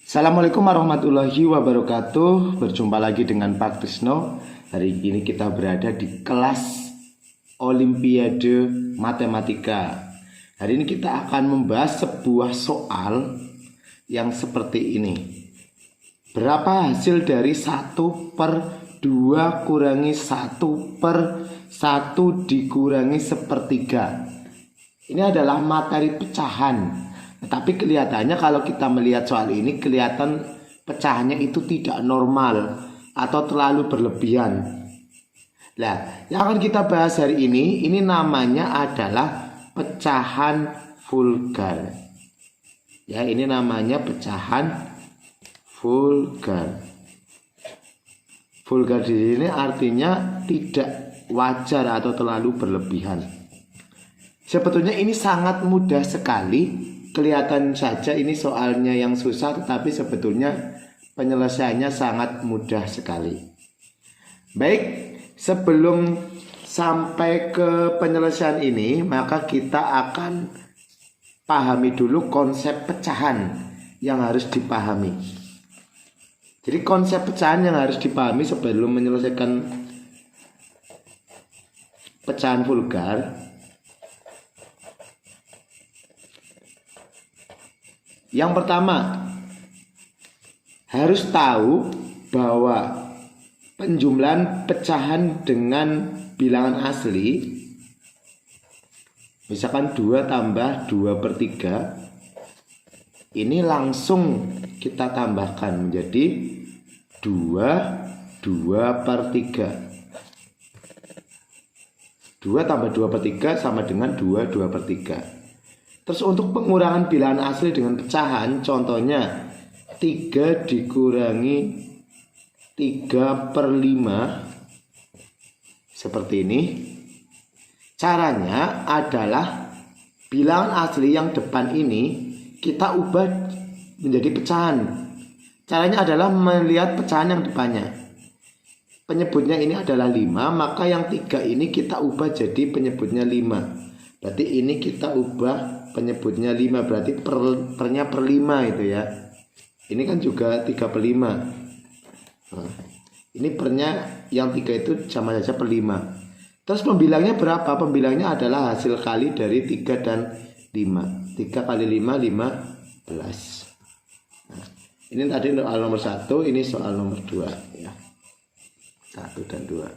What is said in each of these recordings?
Assalamualaikum warahmatullahi wabarakatuh. Berjumpa lagi dengan Pak Trisno. Hari ini kita berada di kelas Olimpiade Matematika. Hari ini kita akan membahas sebuah soal yang seperti ini. Berapa hasil dari 1/2 kurangi 1/1 dikurangi 1/3? Ini adalah materi pecahan. Tapi kelihatannya kalau kita melihat soal ini, kelihatan pecahannya itu tidak normal atau terlalu berlebihan. Nah, yang akan kita bahas hari ini namanya adalah pecahan vulgar. Ya, ini namanya pecahan vulgar. Vulgar di sini artinya tidak wajar atau terlalu berlebihan. Sebetulnya ini sangat mudah sekali. Kelihatan saja ini soalnya yang susah, tetapi sebetulnya penyelesaiannya sangat mudah sekali. Baik, sebelum sampai ke penyelesaian ini, maka kita akan pahami dulu konsep pecahan yang harus dipahami. Jadi konsep pecahan yang harus dipahami sebelum menyelesaikan pecahan vulgar. Yang pertama, harus tahu bahwa penjumlahan pecahan dengan bilangan asli, misalkan 2 tambah 2/3, ini langsung kita tambahkan menjadi 2/3. 2 tambah 2/3 sama dengan 2/3. Terus untuk pengurangan bilangan asli dengan pecahan, contohnya 3 dikurangi 3/5 seperti ini. Caranya adalah bilangan asli yang depan ini kita ubah menjadi pecahan. Caranya adalah melihat pecahan yang depannya. Penyebutnya ini adalah 5, maka yang 3 ini kita ubah jadi penyebutnya 5. Berarti ini kita ubah penyebutnya 5, berarti pernya per 5 itu ya. Ini kan juga 3/5. Nah, ini pernya yang 3 itu sama saja per 5. Terus pembilangnya berapa? Pembilangnya adalah hasil kali dari 3 dan 5. 3 kali 5, 15. Nah, ini tadi soal nomor 1, ini soal nomor 2 ya. 1 dan 2.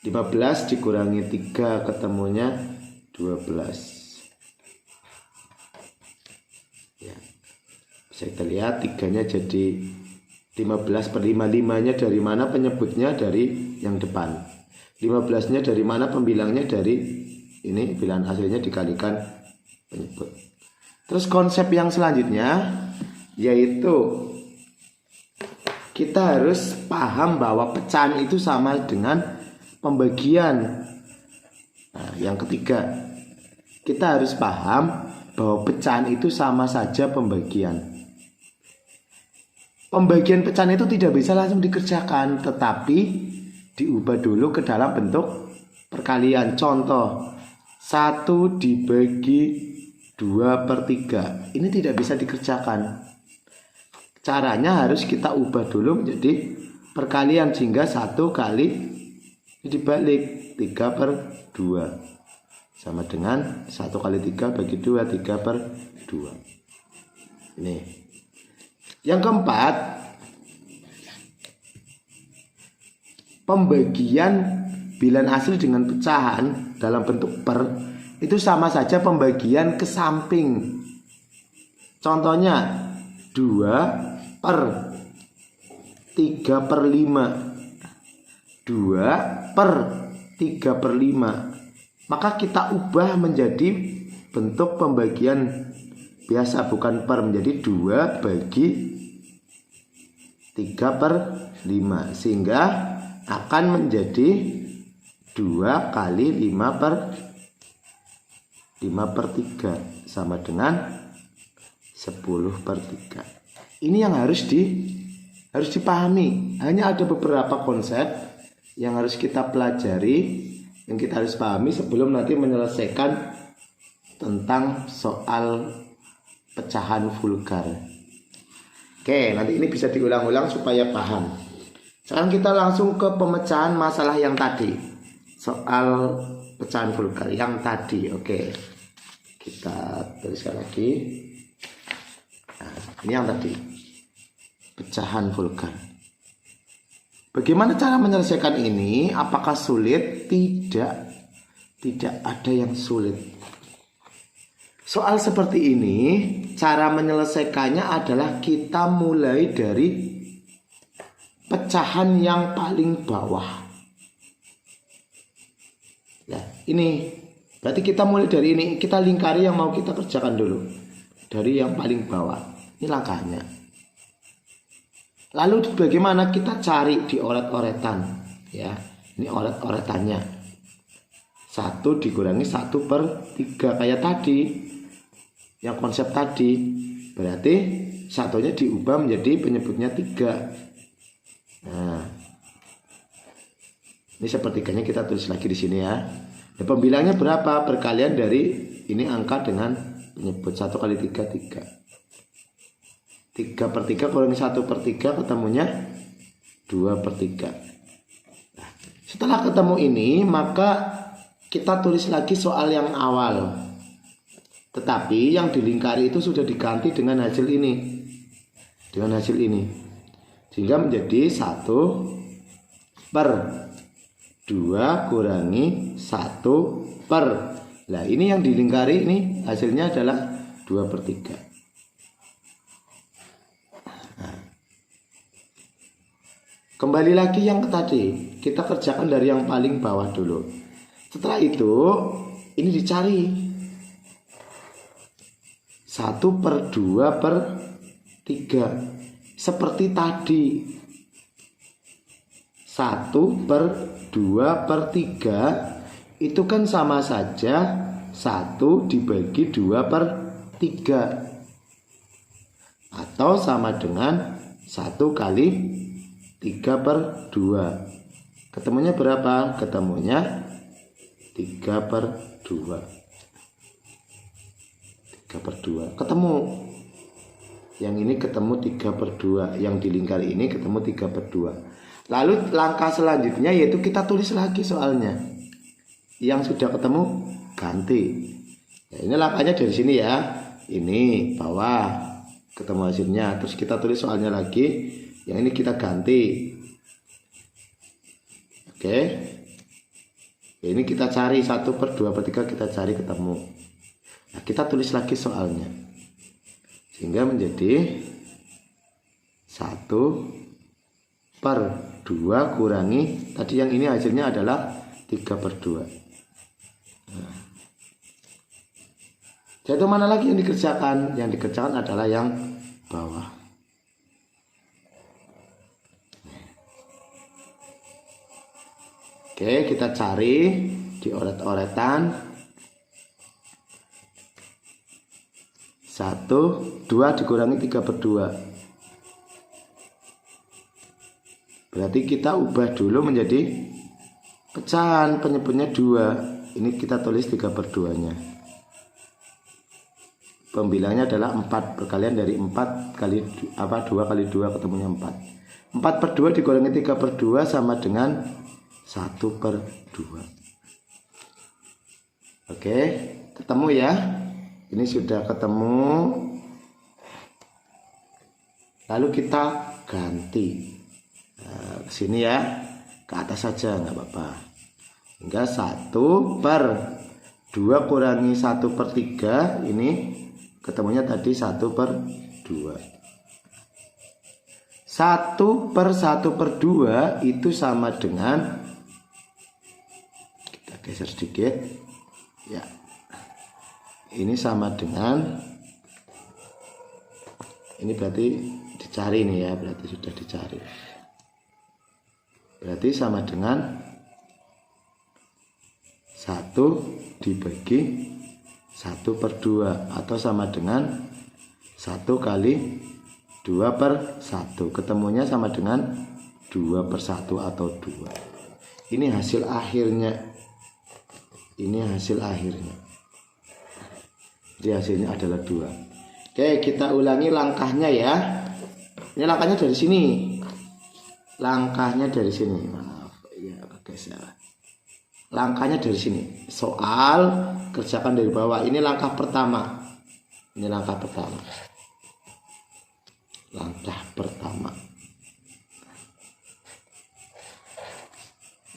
15 dikurangi 3 ketemunya 12. Ya. Bisa kita lihat 3-nya jadi 15/5. 5-nya dari mana? Penyebutnya dari yang depan. 15-nya dari mana? Pembilangnya dari ini, bilangan aslinya dikalikan penyebut. Terus konsep yang selanjutnya yaitu kita harus paham bahwa pecahan itu sama dengan pembagian. Nah, yang ketiga, kita harus paham bahwa pecahan itu sama saja pembagian. Pembagian pecahan itu tidak bisa langsung dikerjakan, tetapi diubah dulu ke dalam bentuk perkalian. Contoh, 1 dibagi 2/3. Ini tidak bisa dikerjakan. Caranya harus kita ubah dulu menjadi perkalian, sehingga 1 kali dibalik 3/2 sama dengan 1 kali 3 bagi 2, 3/2. Ini. Yang keempat, pembagian bilangan asli dengan pecahan dalam bentuk per itu sama saja pembagian ke samping. Contohnya 2/3/5. 2/3/5. Maka kita ubah menjadi bentuk pembagian biasa, bukan per, menjadi 2 bagi 3/5, sehingga akan menjadi 2 kali 5/3 sama dengan 10/3. Ini yang harus dipahami. Hanya ada beberapa konsep yang harus kita pelajari, yang kita harus pahami sebelum nanti menyelesaikan tentang soal pecahan vulgar. Oke, nanti ini bisa diulang-ulang supaya paham. Sekarang kita langsung ke pemecahan masalah yang tadi. Soal pecahan vulgar yang tadi. Oke, kita tuliskan lagi. Nah, ini yang tadi, pecahan vulgar. Bagaimana cara menyelesaikan ini? Apakah sulit? Tidak ada yang sulit. Soal seperti ini, cara menyelesaikannya adalah kita mulai dari pecahan yang paling bawah. Nah, ini berarti kita mulai dari ini, kita lingkari yang mau kita kerjakan dulu. Dari yang paling bawah. Ini langkahnya. Lalu bagaimana kita cari di oret-oretan, ya. Ini oret-oretannya. 1 dikurangi 1/3 kayak tadi. Yang konsep tadi. Berarti satunya diubah menjadi penyebutnya 3. Nah, ini sepertiganya kita tulis lagi di sini ya. Dan pembilangnya berapa? Perkalian dari ini angka dengan penyebut 1 kali 3 3. 3/3 kurangi 1/3 ketemunya 2/3. Nah, setelah ketemu ini maka kita tulis lagi soal yang awal. Tetapi yang dilingkari itu sudah diganti dengan hasil ini. Dengan hasil ini. Sehingga menjadi 1/2 kurangi 1/. Nah, ini yang dilingkari ini hasilnya adalah 2/3. Nah, kembali lagi yang tadi, kita kerjakan dari yang paling bawah dulu. Setelah itu ini dicari 1/2/3 seperti tadi. 1/2/3 itu kan sama saja 1 dibagi 2/3 atau sama dengan 1 kali 3/2. Ketemunya berapa? Ketemunya 3/2. 3/2 ketemu. Yang ini ketemu 3/2. Yang dilingkari ini ketemu 3/2. Lalu langkah selanjutnya yaitu kita tulis lagi soalnya. Yang sudah ketemu ganti. Ya, ini langkahnya dari sini ya. Ini bawah ketemu hasilnya. Terus kita tulis soalnya lagi. Yang ini kita ganti. Oke. Ya, ini kita cari 1/2/3 kita cari ketemu. Nah, kita tulis lagi soalnya. Sehingga menjadi 1/2 kurangi tadi yang ini hasilnya adalah 3/2. Nah, jadi mana lagi yang dikerjakan? Yang dikerjakan adalah yang bawah. Oke, kita cari di oret-oretan. 1/2 dikurangi 3/2. Berarti kita ubah dulu menjadi pecahan, penyebutnya 2. Ini kita tulis 3/2-nya. Pembilangnya adalah 4. Perkalian dari 4 kali 2 kali 2 ketemunya 4. 4/2 dikurangi 3/2 sama dengan 1/2. Oke, ketemu ya. Ini sudah ketemu. Lalu kita ganti. Nah, ke sini ya. Ke atas saja nggak apa-apa. Hingga 1/2 kurangi 1/3. Ini ketemunya tadi 1/2. 1/1/2 itu sama dengan, kita geser sedikit ya, ini sama dengan, ini berarti dicari nih ya, berarti sudah dicari, berarti sama dengan 1 dibagi 1/2 atau sama dengan 1 kali 2/1. Ketemunya sama dengan 2/1 atau 2. Ini hasil akhirnya. Ini hasil akhirnya. Jadi hasilnya adalah 2. Oke, kita ulangi langkahnya ya. Ini langkahnya dari sini. Langkahnya dari sini. Maaf, ya guys ya. Langkahnya dari sini. Soal kerjakan dari bawah. Ini langkah pertama. Ini langkah pertama. Langkah pertama.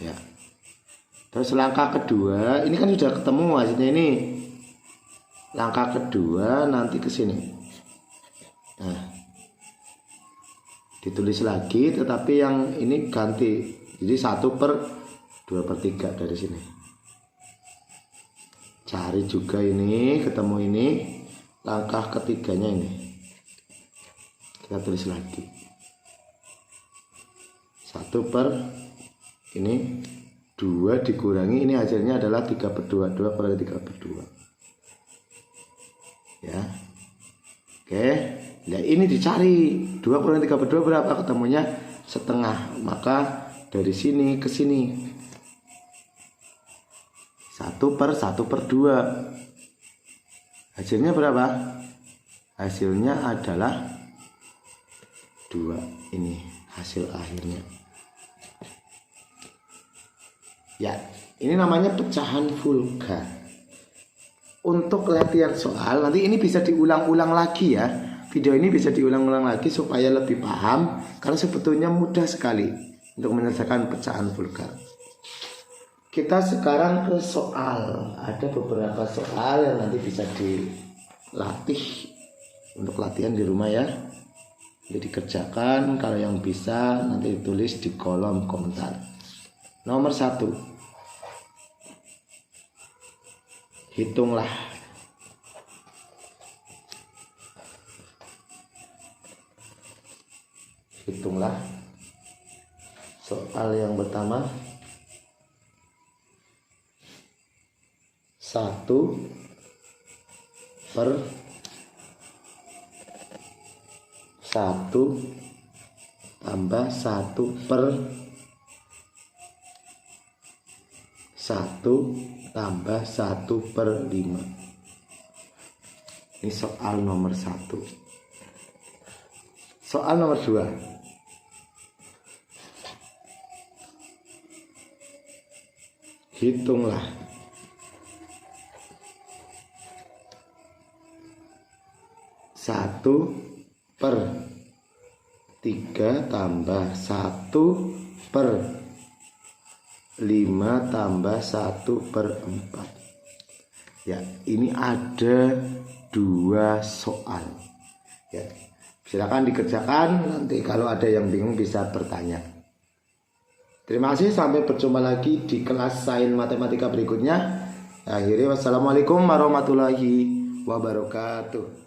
Ya. Terus langkah kedua, ini kan sudah ketemu hasilnya ini. Langkah kedua nanti ke sini. Nah, ditulis lagi, tetapi yang ini ganti. Jadi 1/2/3 dari sini. Cari juga ini, ketemu ini. Langkah ketiganya ini. Kita tulis lagi. 1/, ini 2 dikurangi, ini hasilnya adalah 3/2, 2/3/2. Ya. Oke, ya ini dicari 2/3/2 berapa, ketemunya setengah. Maka dari sini ke sini 1/1/2. Hasilnya berapa? Hasilnya adalah 2. Ini hasil akhirnya. Ya, ini namanya pecahan vulgar. Untuk latihan soal, nanti ini bisa diulang-ulang lagi ya. Video ini bisa diulang-ulang lagi supaya lebih paham. Karena sebetulnya mudah sekali untuk menyelesaikan pecahan vulgar. Kita sekarang ke soal. Ada beberapa soal yang nanti bisa dilatih untuk latihan di rumah ya. Jadi dikerjakan, kalau yang bisa nanti ditulis di kolom komentar. Nomor 1. Hitunglah. Hitunglah. Soal yang pertama. 1/1 tambah 1/1 tambah 1/5. Ini soal nomor 1. Soal nomor 2. Hitunglah. 1/3 tambah 1/5 tambah 1/4. Ya, ini ada 2 soal. Ya, silakan dikerjakan. Nanti kalau ada yang bingung bisa bertanya. Terima kasih, sampai berjumpa lagi di kelas sains matematika berikutnya. Akhirnya wassalamualaikum warahmatullahi wabarakatuh.